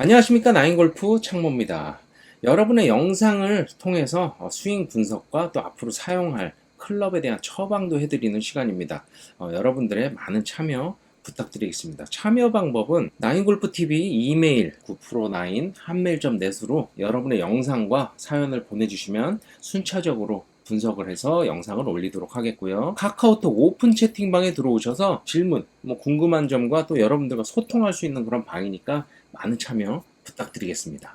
안녕하십니까, 나인골프 창모입니다. 여러분의 영상을 통해서 스윙 분석과 또 앞으로 사용할 클럽에 대한 처방도 해드리는 시간입니다. 여러분들의 많은 참여 부탁드리겠습니다. 참여 방법은 나인골프TV 이메일 9프로9 한메일.net으로 여러분의 영상과 사연을 보내주시면 순차적으로 분석을 해서 영상을 올리도록 하겠고요. 카카오톡 오픈 채팅방에 들어오셔서 질문, 궁금한 점과 또 여러분들과 소통할 수 있는 그런 방이니까 많은 참여 부탁드리겠습니다.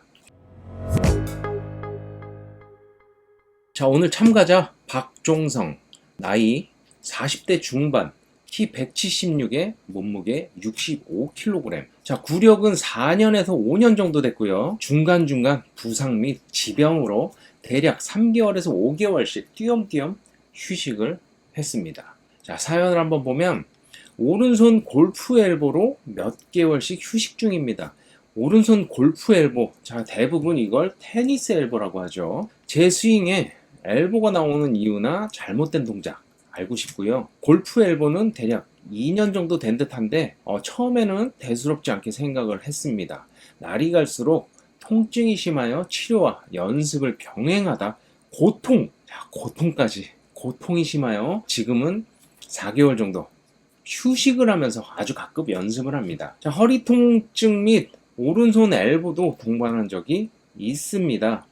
자, 오늘 참가자 박종성, 나이 40대 중반, 키 176에 몸무게 65kg. 자, 구력은 4년에서 5년 정도 됐고요. 중간중간 부상 및 지병으로 대략 3개월에서 5개월씩 띄엄띄엄 휴식을 했습니다. 자, 사연을 한번 보면 오른손 골프 엘보로 몇 개월씩 휴식 중입니다. 오른손 골프 엘보, 자, 대부분 이걸 테니스 엘보라고 하죠. 제 스윙에 엘보가 나오는 이유나 잘못된 동작 알고 싶고요. 골프 엘보는 대략 2년 정도 된 듯한데 처음에는 대수롭지 않게 생각을 했습니다. 날이 갈수록 통증이 심하여 치료와 연습을 병행하다 고통이 심하여 지금은 4개월 정도 휴식을 하면서 아주 가끔 연습을 합니다. 자, 허리 통증 및 오른손 엘보도 동반한 적이 있습니다.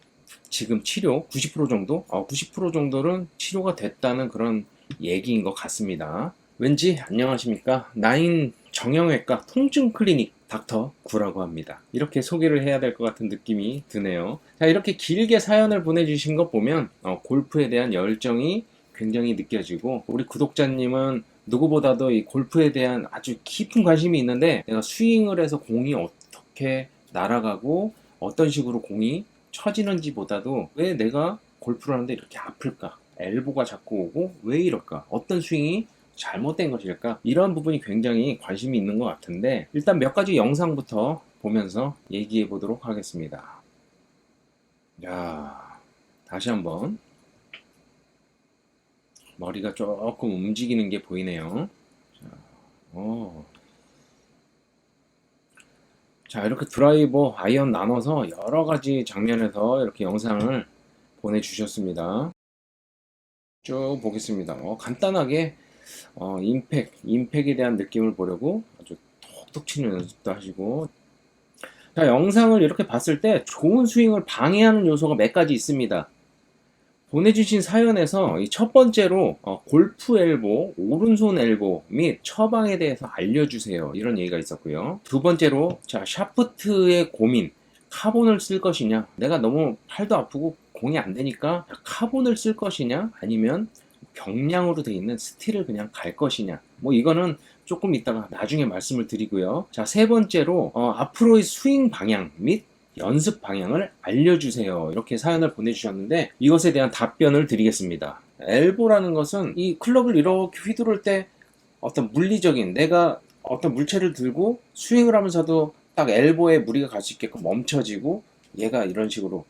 지금 치료 90% 정도? 90% 정도는 치료가 됐다는 그런 얘기인 것 같습니다. 왠지 안녕하십니까? 나인 정형외과 통증 클리닉 닥터 구라고 합니다. 이렇게 소개를 해야 될 것 같은 느낌이 드네요. 자, 이렇게 길게 사연을 보내주신 거 보면 골프에 대한 열정이 굉장히 느껴지고, 우리 구독자님은 누구보다도 이 골프에 대한 아주 깊은 관심이 있는데, 내가 스윙을 해서 공이 어떻게 날아가고 어떤 식으로 공이 쳐지는지 보다도 왜 내가 골프를 하는데 이렇게 아플까? 엘보가 자꾸 오고 왜 이럴까? 어떤 스윙이 잘못된 것일까? 이런 부분이 굉장히 관심이 있는 것 같은데, 일단 몇 가지 영상부터 보면서 얘기해 보도록 하겠습니다. 야, 다시 한번 머리가 조금 움직이는 게 보이네요. 자, 이렇게 드라이버, 아이언 나눠서 여러 가지 장면에서 이렇게 영상을 보내주셨습니다. 쭉 보겠습니다. 간단하게 임팩에 대한 느낌을 보려고 아주 톡톡 치는 연습도 하시고. 자, 영상을 이렇게 봤을 때 좋은 스윙을 방해하는 요소가 몇 가지 있습니다. 보내주신 사연에서 이 첫 번째로 골프 엘보, 오른손 엘보 및 처방에 대해서 알려주세요, 이런 얘기가 있었고요. 두 번째로, 자, 샤프트의 고민, 카본을 쓸 것이냐, 내가 너무 팔도 아프고 공이 안 되니까 카본을 쓸 것이냐, 아니면 경량으로 되어 있는 스틸을 그냥 갈 것이냐, 이거는 조금 이따가 나중에 말씀을 드리고요. 자, 세 번째로 앞으로의 스윙 방향 및 연습 방향을 알려주세요, 이렇게 사연을 보내주셨는데, 이것에 대한 답변을 드리겠습니다. 엘보라는 것은 이 클럽을 이렇게 휘두를 때 어떤 물리적인, 내가 어떤 물체를 들고 스윙을 하면서도 딱 엘보에 무리가 갈 수 있게끔 멈춰지고 얘가 이런 식으로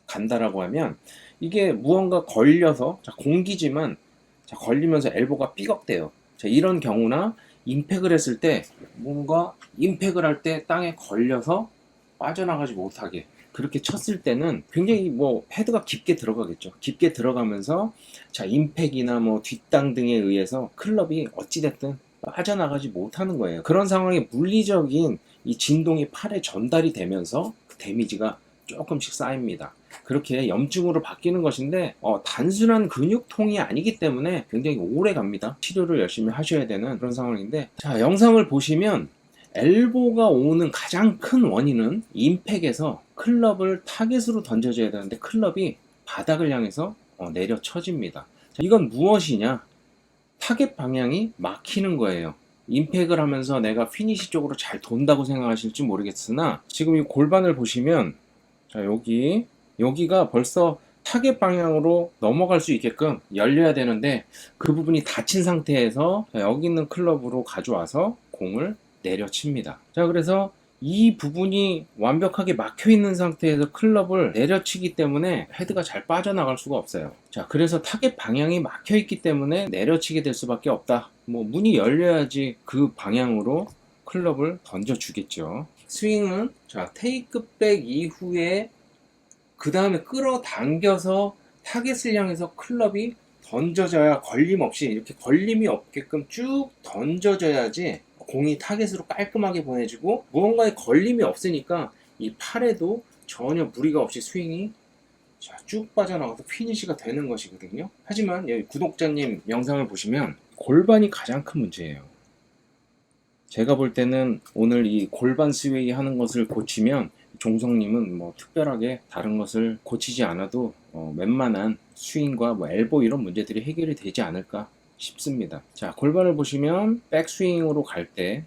간다라고 하면, 이게 무언가 걸려서, 자, 공기지만, 자, 걸리면서 엘보가 삐걱대요. 자, 이런 경우나 임팩을 했을 때, 뭔가 임팩을 할 때 땅에 걸려서 빠져나가지 못하게 그렇게 쳤을 때는 굉장히 헤드가 깊게 들어가겠죠. 깊게 들어가면서, 자, 임팩이나 뒷땅 등에 의해서 클럽이 어찌됐든 빠져나가지 못하는 거예요. 그런 상황에 물리적인 이 진동이 팔에 전달이 되면서 그 데미지가 조금씩 쌓입니다. 그렇게 염증으로 바뀌는 것인데, 단순한 근육통이 아니기 때문에 굉장히 오래 갑니다. 치료를 열심히 하셔야 되는 그런 상황인데, 자, 영상을 보시면 엘보가 오는 가장 큰 원인은 임팩에서 클럽을 타겟으로 던져줘야 되는데 클럽이 바닥을 향해서 내려 쳐집니다. 자, 이건 무엇이냐? 타겟 방향이 막히는 거예요. 임팩을 하면서 내가 피니시 쪽으로 잘 돈다고 생각하실지 모르겠으나, 지금 이 골반을 보시면, 자, 여기가 벌써 타겟 방향으로 넘어갈 수 있게끔 열려야 되는데, 그 부분이 닫힌 상태에서, 자, 여기 있는 클럽으로 가져와서 공을 내려칩니다. 자, 그래서 이 부분이 완벽하게 막혀 있는 상태에서 클럽을 내려치기 때문에 헤드가 잘 빠져나갈 수가 없어요. 자, 그래서 타겟 방향이 막혀 있기 때문에 내려치게 될 수밖에 없다. 문이 열려야지 그 방향으로 클럽을 던져 주겠죠. 스윙은 자, 테이크백 이후에 그 다음에 끌어당겨서 타겟을 향해서 클럽이 던져져야 걸림없이 이렇게 걸림이 없게끔 쭉 던져져야지 공이 타겟으로 깔끔하게 보내지고 무언가에 걸림이 없으니까 이 팔에도 전혀 무리가 없이 스윙이 쭉 빠져나가서 피니시가 되는 것이거든요. 하지만 여기 구독자님 영상을 보시면 골반이 가장 큰 문제예요. 제가 볼 때는 오늘 이 골반 스웨이 하는 것을 고치면 종성님은 뭐 특별하게 다른 것을 고치지 않아도 웬만한 스윙과 뭐 엘보 이런 문제들이 해결이 되지 않을까 싶습니다. 자, 골반을 보시면 백스윙으로 갈 때,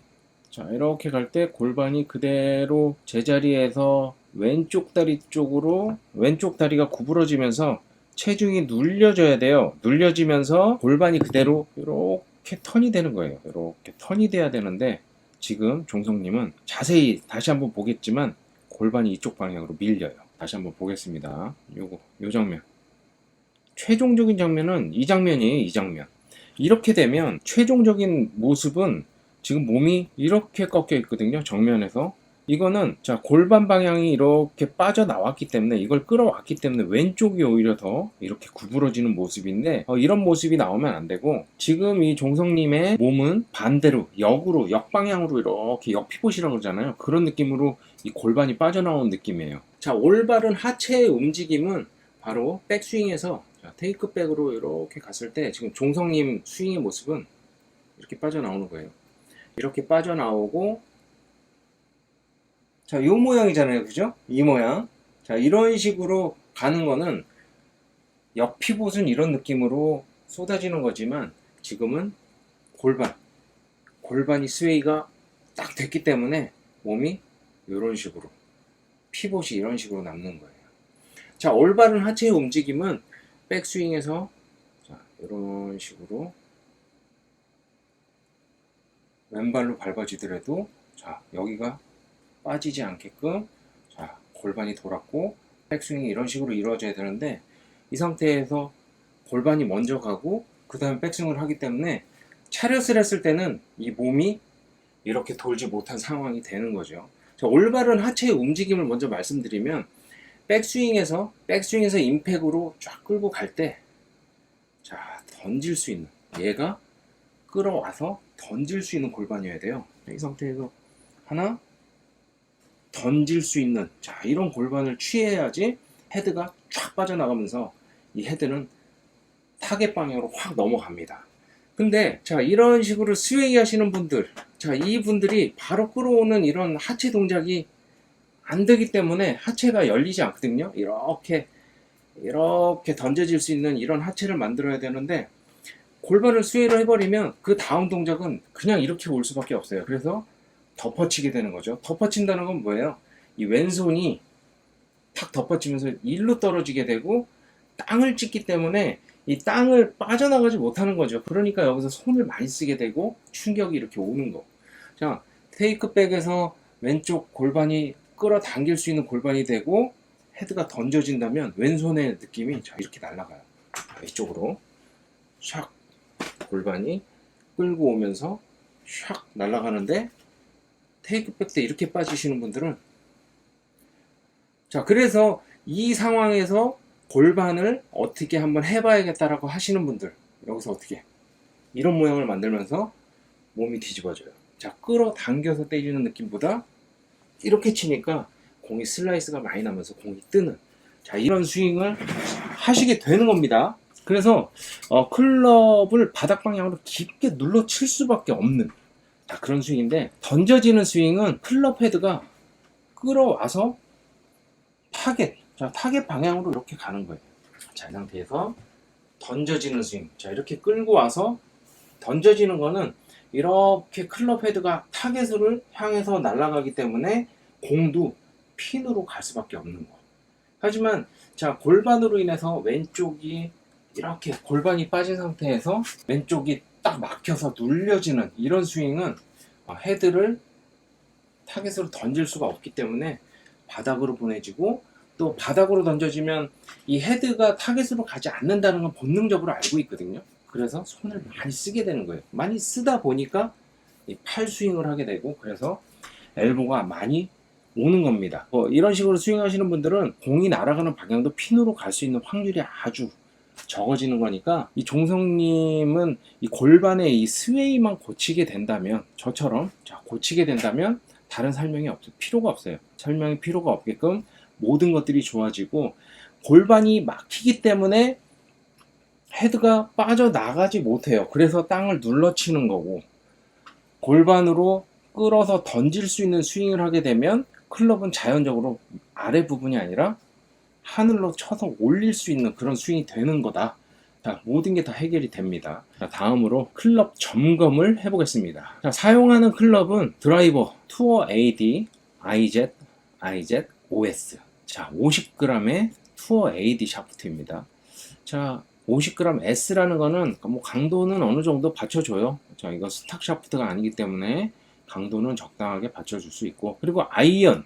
자, 이렇게 갈 때 골반이 그대로 제자리에서 왼쪽 다리 쪽으로, 왼쪽 다리가 구부러지면서 체중이 눌려져야 돼요. 눌려지면서 골반이 그대로 이렇게 턴이 되는 거예요. 이렇게 턴이 돼야 되는데 지금 종성님은 자세히 다시 한번 보겠지만 골반이 이쪽 방향으로 밀려요. 다시 한번 보겠습니다. 요 장면. 최종적인 장면은 이 장면이에요. 이 장면. 이렇게 되면 최종적인 모습은 지금 몸이 이렇게 꺾여 있거든요. 정면에서. 이거는 자, 골반 방향이 이렇게 빠져나왔기 때문에 이걸 끌어왔기 때문에 왼쪽이 오히려 더 이렇게 구부러지는 모습인데 이런 모습이 나오면 안 되고 지금 이 종성님의 몸은 반대로 역으로 역방향으로 이렇게 역피봇이라고 그러잖아요. 그런 느낌으로 이 골반이 빠져나온 느낌이에요. 자, 올바른 하체의 움직임은 바로 백스윙에서 테이크백으로 이렇게 갔을 때 지금 종성님 스윙의 모습은 이렇게 빠져나오는 거예요. 이렇게 빠져나오고 자, 요 모양이잖아요. 그죠? 이 모양. 자, 이런 식으로 가는 거는 역피봇은 이런 느낌으로 쏟아지는 거지만 지금은 골반이 스웨이가 딱 됐기 때문에 몸이 이런 식으로 피봇이 이런 식으로 남는 거예요. 자, 올바른 하체의 움직임은 백스윙에서 자, 이런 식으로 왼발로 밟아지더라도 자, 여기가 빠지지 않게끔 자, 골반이 돌았고 백스윙이 이런 식으로 이루어져야 되는데 이 상태에서 골반이 먼저 가고 그 다음에 백스윙을 하기 때문에 차렷을 했을 때는 이 몸이 이렇게 돌지 못한 상황이 되는 거죠. 자, 올바른 하체의 움직임을 먼저 말씀드리면 백스윙에서 임팩으로 쫙 끌고 갈 때 자, 던질 수 있는 얘가 끌어와서 던질 수 있는 골반이어야 돼요. 이 상태에서 하나 던질 수 있는 자, 이런 골반을 취해야지 헤드가 쫙 빠져나가면서 이 헤드는 타겟 방향으로 확 넘어갑니다. 근데 자, 이런 식으로 스웨이 하시는 분들, 자, 이분들이 바로 끌어오는 이런 하체 동작이 안 되기 때문에 하체가 열리지 않거든요. 이렇게 던져질 수 있는 이런 하체를 만들어야 되는데 골반을 스웨이를 해버리면 그 다음 동작은 그냥 이렇게 올 수밖에 없어요. 그래서 덮어치게 되는 거죠. 덮어친다는 건 뭐예요? 이 왼손이 탁 덮어치면서 일로 떨어지게 되고 땅을 찍기 때문에 이 땅을 빠져나가지 못하는 거죠. 그러니까 여기서 손을 많이 쓰게 되고 충격이 이렇게 오는 거. 자, 테이크백에서 왼쪽 골반이 끌어당길 수 있는 골반이 되고 헤드가 던져진다면 왼손의 느낌이 자, 이렇게 날아가요. 이쪽으로 샥 골반이 끌고 오면서 샥 날아가는데 테이크백 때 이렇게 빠지시는 분들은 자, 그래서 이 상황에서 골반을 어떻게 한번 해봐야겠다라고 하시는 분들 여기서 어떻게 이런 모양을 만들면서 몸이 뒤집어져요. 자, 끌어당겨서 때리는 느낌보다 이렇게 치니까 공이 슬라이스가 많이 나면서 공이 뜨는 자, 이런 스윙을 하시게 되는 겁니다. 그래서 클럽을 바닥 방향으로 깊게 눌러 칠 수밖에 없는 자, 그런 스윙인데 던져지는 스윙은 클럽 헤드가 끌어와서 타겟 방향으로 이렇게 가는 거예요. 자, 이 상태에서 던져지는 스윙. 자, 이렇게 끌고 와서 던져지는 거는 이렇게 클럽 헤드가 타겟을 향해서 날아가기 때문에 공도 핀으로 갈 수밖에 없는 거. 하지만 자, 골반으로 인해서 왼쪽이 이렇게 골반이 빠진 상태에서 왼쪽이 딱 막혀서 눌려지는 이런 스윙은 헤드를 타겟으로 던질 수가 없기 때문에 바닥으로 보내지고 또 바닥으로 던져지면 이 헤드가 타겟으로 가지 않는다는 건 본능적으로 알고 있거든요. 그래서 손을 많이 쓰게 되는 거예요. 많이 쓰다 보니까 이 팔 스윙을 하게 되고 그래서 엘보가 많이 오는 겁니다. 이런 식으로 스윙하시는 분들은 공이 날아가는 방향도 핀으로 갈 수 있는 확률이 아주 적어지는 거니까, 이 종성님은 이 골반의 이 스웨이만 고치게 된다면, 저처럼 고치게 된다면 다른 설명이 없어요. 필요가 없어요. 설명이 필요가 없게끔 모든 것들이 좋아지고, 골반이 막히기 때문에 헤드가 빠져나가지 못해요. 그래서 땅을 눌러치는 거고, 골반으로 끌어서 던질 수 있는 스윙을 하게 되면 클럽은 자연적으로 아래 부분이 아니라 하늘로 쳐서 올릴 수 있는 그런 스윙이 되는 거다. 자, 모든 게 다 해결이 됩니다. 자, 다음으로 클럽 점검을 해보겠습니다. 자, 사용하는 클럽은 드라이버 투어 AD IZ OS. 자, 50g의 투어 AD 샤프트입니다. 자, 50g S라는 거는 뭐 강도는 어느 정도 받쳐줘요. 자, 이거 스탁 샤프트가 아니기 때문에 강도는 적당하게 받쳐줄 수 있고, 그리고 아이언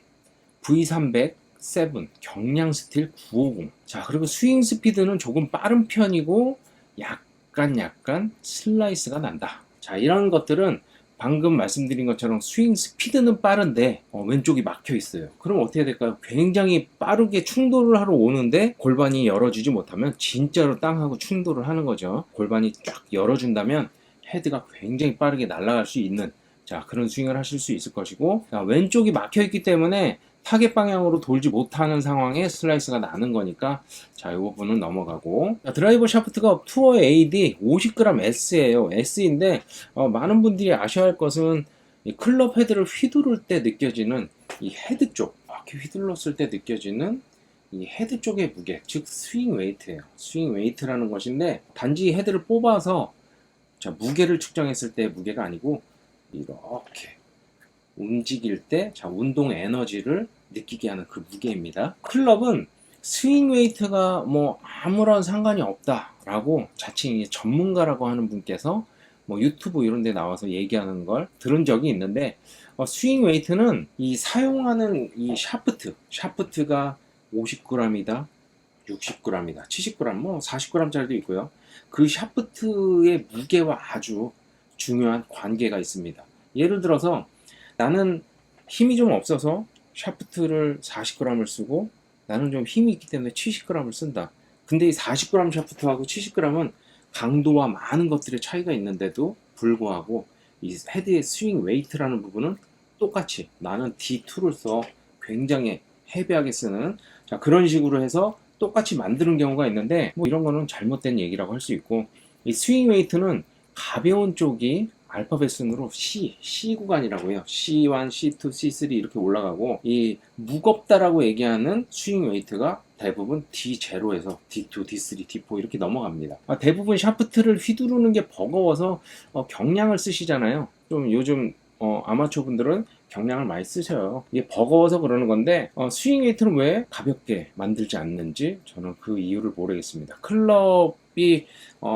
V300 7 경량 스틸 950. 자, 그리고 스윙 스피드는 조금 빠른 편이고 약간 슬라이스가 난다. 자, 이런 것들은 방금 말씀드린 것처럼 스윙 스피드는 빠른데 왼쪽이 막혀 있어요. 그럼 어떻게 될까요? 굉장히 빠르게 충돌을 하러 오는데 골반이 열어주지 못하면 진짜로 땅하고 충돌을 하는 거죠. 골반이 쫙 열어준다면 헤드가 굉장히 빠르게 날아갈 수 있는, 자, 그런 스윙을 하실 수 있을 것이고, 자, 왼쪽이 막혀 있기 때문에 타겟 방향으로 돌지 못하는 상황에 슬라이스가 나는 거니까, 자, 이 부분은 넘어가고. 자, 드라이버 샤프트가 투어 AD 50g S예요. S인데 많은 분들이 아셔야 할 것은 이 클럽 헤드를 휘두를 때 느껴지는 이 헤드 쪽, 이렇게 휘둘렀을 때 느껴지는 이 헤드 쪽의 무게, 즉 스윙 웨이트예요. 스윙 웨이트라는 것인데, 단지 헤드를 뽑아서 자, 무게를 측정했을 때 무게가 아니고 이렇게 움직일 때, 자, 운동 에너지를 느끼게 하는 그 무게입니다. 클럽은 스윙 웨이트가 뭐 아무런 상관이 없다라고 자칭 전문가라고 하는 분께서 뭐 유튜브 이런 데 나와서 얘기하는 걸 들은 적이 있는데, 스윙 웨이트는 이 사용하는 이 샤프트가 50g이다, 60g이다, 70g, 뭐 40g짜리도 있고요. 그 샤프트의 무게와 아주 중요한 관계가 있습니다. 예를 들어서 나는 힘이 좀 없어서 샤프트를 40g을 쓰고, 나는 좀 힘이 있기 때문에 70g을 쓴다. 근데 이 40g 샤프트하고 70g은 강도와 많은 것들의 차이가 있는데도 불구하고 이 헤드의 스윙 웨이트라는 부분은 똑같이 나는 D2를 써 굉장히 헤비하게 쓰는, 자, 그런 식으로 해서 똑같이 만드는 경우가 있는데, 뭐 이런 거는 잘못된 얘기라고 할 수 있고, 이 스윙 웨이트는 가벼운 쪽이 알파벳 순으로 C 구간이라고 해요. C1, C2, C3 이렇게 올라가고, 이 무겁다라고 얘기하는 스윙 웨이트가 대부분 D0에서 D2, D3, D4 이렇게 넘어갑니다. 대부분 샤프트를 휘두르는 게 버거워서 경량을 쓰시잖아요. 좀 요즘 아마추어 분들은 경량을 많이 쓰셔요. 이게 버거워서 그러는 건데, 스윙 웨이트는 왜 가볍게 만들지 않는지 저는 그 이유를 모르겠습니다. 클럽이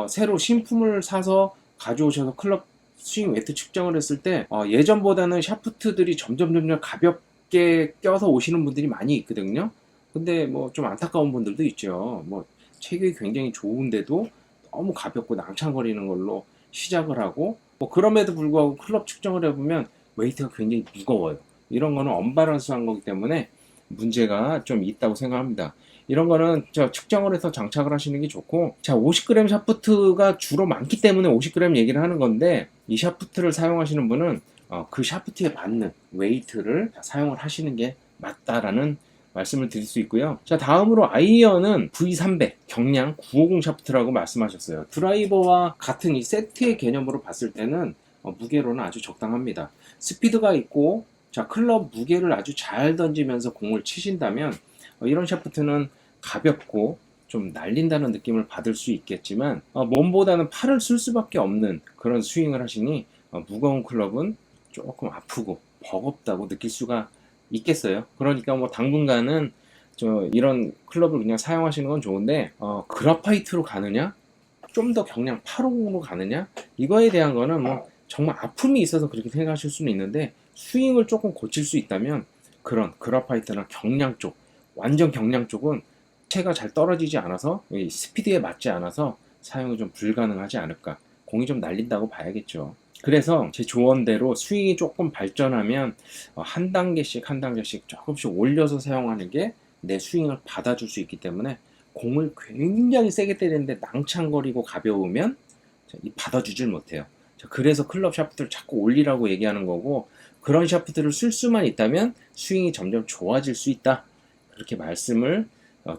새로 신품을 사서 가져오셔서 클럽 스윙 웨이트 측정을 했을 때 예전보다는 샤프트들이 점점 가볍게 껴서 오시는 분들이 많이 있거든요. 근데 뭐 좀 안타까운 분들도 있죠. 뭐 체격이 굉장히 좋은데도 너무 가볍고 낭창거리는 걸로 시작을 하고, 뭐 그럼에도 불구하고 클럽 측정을 해보면 웨이트가 굉장히 무거워요. 이런 거는 언밸런스한 거기 때문에 문제가 좀 있다고 생각합니다. 이런 거는 측정을 해서 장착을 하시는 게 좋고, 자, 50g 샤프트가 주로 많기 때문에 50g 얘기를 하는 건데, 이 샤프트를 사용하시는 분은 그 샤프트에 맞는 웨이트를 사용을 하시는 게 맞다라는 말씀을 드릴 수 있고요. 자, 다음으로 아이언은 V300 경량 950 샤프트라고 말씀하셨어요. 드라이버와 같은 이 세트의 개념으로 봤을 때는 무게로는 아주 적당합니다. 스피드가 있고, 자, 클럽 무게를 아주 잘 던지면서 공을 치신다면 이런 샤프트는 가볍고 좀 날린다는 느낌을 받을 수 있겠지만, 몸보다는 팔을 쓸 수밖에 없는 그런 스윙을 하시니 무거운 클럽은 조금 아프고 버겁다고 느낄 수가 있겠어요. 그러니까 뭐 당분간은 이런 클럽을 그냥 사용하시는 건 좋은데, 그라파이트로 가느냐, 좀 더 경량 850으로 가느냐, 이거에 대한 거는 뭐 정말 아픔이 있어서 그렇게 생각하실 수는 있는데, 스윙을 조금 고칠 수 있다면 그런 그라파이트나 경량 쪽, 완전 경량 쪽은 체가 잘 떨어지지 않아서, 스피드에 맞지 않아서 사용이 좀 불가능하지 않을까. 공이 좀 날린다고 봐야겠죠. 그래서 제 조언대로 스윙이 조금 발전하면 한 단계씩 한 단계씩 조금씩 올려서 사용하는 게 내 스윙을 받아줄 수 있기 때문에, 공을 굉장히 세게 때리는데 낭창거리고 가벼우면 받아주질 못해요. 그래서 클럽 샤프트를 자꾸 올리라고 얘기하는 거고, 그런 샤프트를 쓸 수만 있다면 스윙이 점점 좋아질 수 있다, 그렇게 말씀을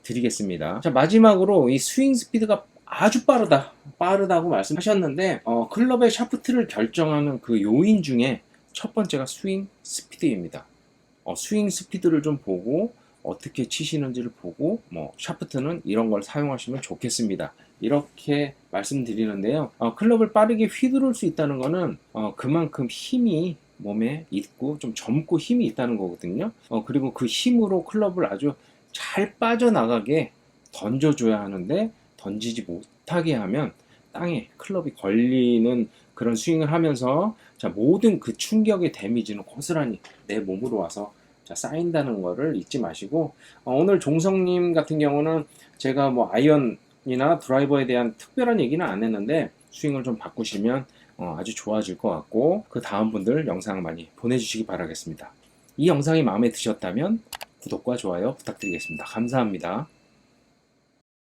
드리겠습니다. 자, 마지막으로 이 스윙 스피드가 아주 빠르다고 말씀하셨는데, 클럽의 샤프트를 결정하는 그 요인 중에 첫 번째가 스윙 스피드입니다. 스윙 스피드를 좀 보고 어떻게 치시는지를 보고 샤프트는 이런 걸 사용하시면 좋겠습니다, 이렇게 말씀드리는데요. 클럽을 빠르게 휘두를 수 있다는 거는 그만큼 힘이 몸에 있고 좀 젊고 힘이 있다는 거거든요. 그리고 그 힘으로 클럽을 아주 잘 빠져나가게 던져줘야 하는데, 던지지 못하게 하면 땅에 클럽이 걸리는 그런 스윙을 하면서 모든 그 충격의 데미지는 고스란히 내 몸으로 와서 쌓인다는 거를 잊지 마시고, 오늘 종성님 같은 경우는 제가 아이언이나 드라이버에 대한 특별한 얘기는 안 했는데, 스윙을 좀 바꾸시면 아주 좋아질 것 같고, 그 다음 분들 영상 많이 보내주시기 바라겠습니다. 이 영상이 마음에 드셨다면 구독과 좋아요 부탁드리겠습니다. 감사합니다.